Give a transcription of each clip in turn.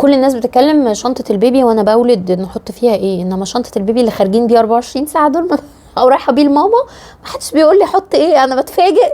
كل الناس بتتكلم شنطه البيبي وانا بولد نحط فيها ايه، انما شنطه البيبي اللي خارجين بيه 24 ساعه دول او رايحه بيه لماما، محدش بيقول لي حط ايه. انا بتفاجئ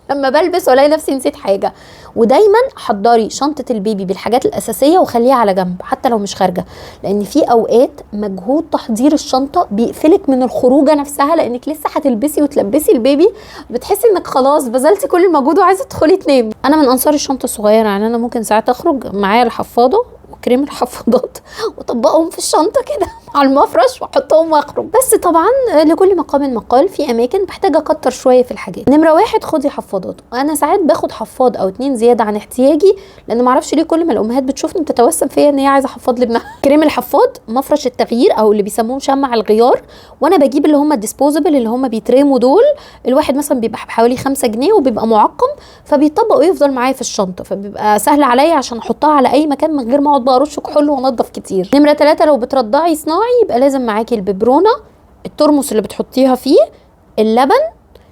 لما بلبس والاقي نفسي نسيت حاجه. ودايما حضري شنطه البيبي بالحاجات الاساسيه وخليها على جنب حتى لو مش خارجه، لان في اوقات مجهود تحضير الشنطه بيقفلك من الخروجه نفسها، لانك لسه هتلبسي وتلبسي البيبي، بتحسي انك خلاص بذلتي كل المجهود وعايزه تدخلي تنامي. انا من انصار الشنطه الصغيره، يعني انا ممكن ساعات اخرج معايا الحفاضه وكريم الحفاضات واطبقهم في الشنطه كده على المفرش واحطهم واخرج. بس طبعا لكل مقام مقال، في اماكن بحتاج اكتر شويه في الحاجات. نمره 1 خدي حفاضات. انا ساعات باخد حفاض او 2 زياده عن احتياجي، لان معرفش ليه كل ما الامهات بتشوفني بتتوسم فيا ان هي عايزه حفاض لابنها. كريم الحفاض، مفرش التغيير او اللي بيسموه شمع الغيار، وانا بجيب اللي هم الديسبوزبل اللي هم بيترموا دول، الواحد مثلا بيبقى بحوالي 5 جنيه وبيبقى معقم، فبيطبق ويفضل معايا في الشنطه، فبيبقى سهل عليا عشان احطها على اي مكان من غير ما اقعد بقى ارش كحول وانضف كتير. نمره 3 لو بترضعي صناعي يبقى لازم معاكي الببرونه، الترمس اللي بتحطيها فيه، اللبن،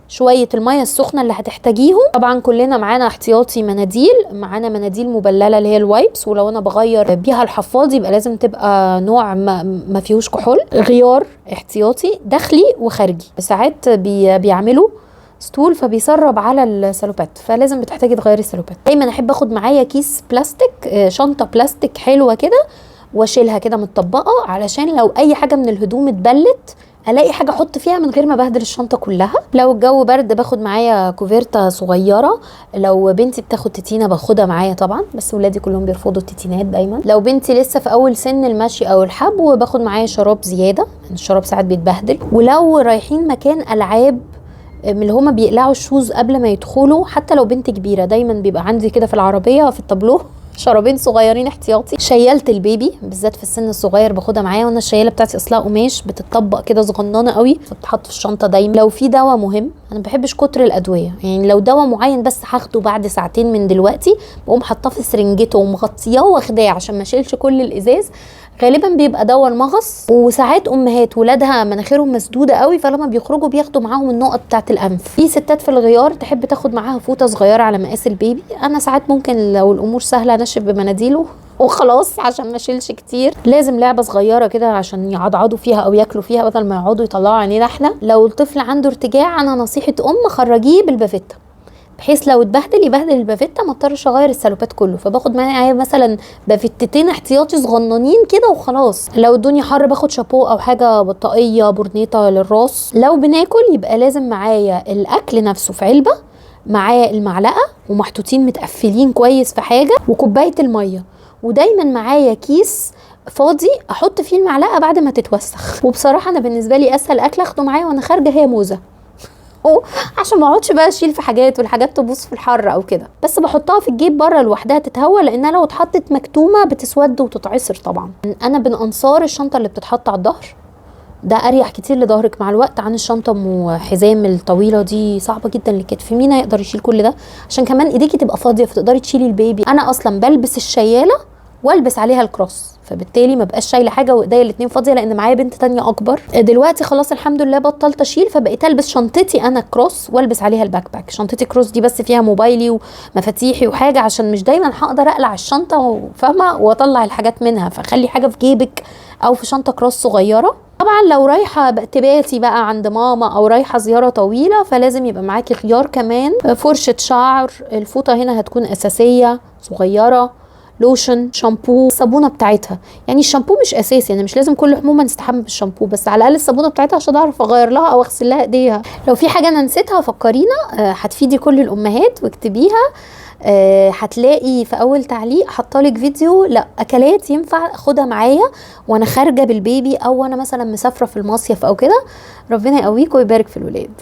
شويه الميه السخنه اللي هتحتاجيهم. طبعا كلنا معانا احتياطي مناديل، معانا مناديل مبلله اللي هي الوايبس، ولو انا بغير بيها الحفاض يبقى لازم تبقى نوع ما فيهوش كحول. غيار احتياطي داخلي وخارجي، ساعات بيعملوا ستول فبيسرب على السلوبات، فلازم بتحتاجي تغيري السلوبات. دايما احب اخد معايا كيس بلاستيك، شنطه بلاستيك حلوه كده، واشيلها كده متطبقه، علشان لو اي حاجه من الهدوم اتبلت الاقي حاجه احط فيها من غير ما بهدل الشنطه كلها. لو الجو برد باخد معايا كوفيرتا صغيره، لو بنتي بتاخد تيتينا باخدها معايا طبعا، بس ولادي كلهم بيرفضوا التيتينات دايما. لو بنتي لسه في اول سن المشي او الحبو باخد معايا شراب زياده، الشراب ساعات بيتبهدل. ولو رايحين مكان العاب من اللي هما بيقلعوا الشوز قبل ما يدخلوا، حتى لو بنت كبيره دايما بيبقى عندي كده في العربيه في التابلو شرابين صغيرين احتياطي. شياله البيبي بالذات في السن الصغير باخدها معايا، وانا الشياله بتاعتي اصلها قماش بتطبق كده صغننه قوي، فبتحط في الشنطه دايما. لو في دواء مهم، انا ما بحبش كتر الادويه، يعني لو دواء معين بس هاخده بعد ساعتين من دلوقتي بقوم حاطاه في سرنجته ومغطياه واخداه عشان ما اشيلش كل الازاز. غالبا بيبقى دواء المغص، وساعات امهات ولادها مناخيرهم مسدوده قوي فلما بيخرجوا بياخدوا معاهم النقط بتاعه الانف. في ستات في الغيار تحب تاخد معاها فوطه صغيره على مقاس البيبي، انا ساعات ممكن لو الامور سهله انشف بمناديله وخلاص عشان ما اشيلش كتير. لازم لعبه صغيره كده عشان يعضعضوا فيها او ياكلوا فيها بدل ما يقعدوا يطلعوا عينينا احنا. لو الطفل عنده ارتجاع، انا نصيحه خرجيه بالبافيتا، بحيث لو يبهدل البافيتا ما اضطرش اغير السلوبات كله، فباخد معايا مثلا بافتتين احتياطي صغننين كده وخلاص. لو الدنيا حر باخد شابو او حاجه بطاقيه برنيطه للراس. لو بناكل يبقى لازم معايا الاكل نفسه في علبه، معايا المعلقه ومحطوطين متقفلين كويس في حاجه، وكوبايه الميه، ودايما معايا كيس فاضي احط فيه المعلقه بعد ما تتوسخ. وبصراحه انا بالنسبه لي اسهل اكل اخده معايا وانا خارجه هي موزه، عشان ما اقعدش بقى اشيل في حاجات والحاجات تبوظ في الحر او كده، بس بحطها في الجيب بره لوحدها تتهوى، لانها لو اتحطت مكتومه بتسود وتتعصر. طبعا انا من انصار الشنطه اللي بتتحط على الظهر، ده اريح كتير لظهرك مع الوقت عن الشنطه ام حزام الطويله دي، صعبه جدا للكتف. مين هيقدر يشيل كل ده؟ عشان كمان ايديكي تبقى فاضيه فتقدري تشيلي البيبي. انا اصلا بلبس الشياله والبس عليها الكروس، فبالتالي ما بقاش شايله حاجه وايديا الاتنين فاضيه، لان معايا بنت تانية اكبر. دلوقتي خلاص الحمد لله بطلت اشيل، فبقيت البس شنطتي انا كروس والبس عليها الباك باك. شنطتي كروس دي بس فيها موبايلي ومفاتيحي وحاجه، عشان مش دايما هقدر اقلع الشنطه وفاهمه واطلع الحاجات منها، فخلي حاجه في جيبك او في شنطه كروس صغيره. طبعا لو رايحه تباتي بقى عند ماما او رايحه زياره طويله فلازم يبقى معاكي خيار كمان، فرشه شعر، الفوطه هنا هتكون اساسيه صغيره، لوشن، شامبو، الصابونه بتاعتها. يعني الشامبو مش اساسي، يعني مش لازم كل حمومه نستحمى بالشامبو، بس على الاقل الصابونه بتاعتها عشان اعرف اغير لها او اغسل لها ايديها. لو في حاجه انا نسيتها فكرينا، هتفيدي كل الامهات واكتبيها. هتلاقي في اول تعليق حطالك فيديو لا اكلات ينفع اخدها معايا وانا خارجه بالبيبي، او انا مثلا مسافره في المصيف او كده. ربنا يقويك ويبارك في الولاد.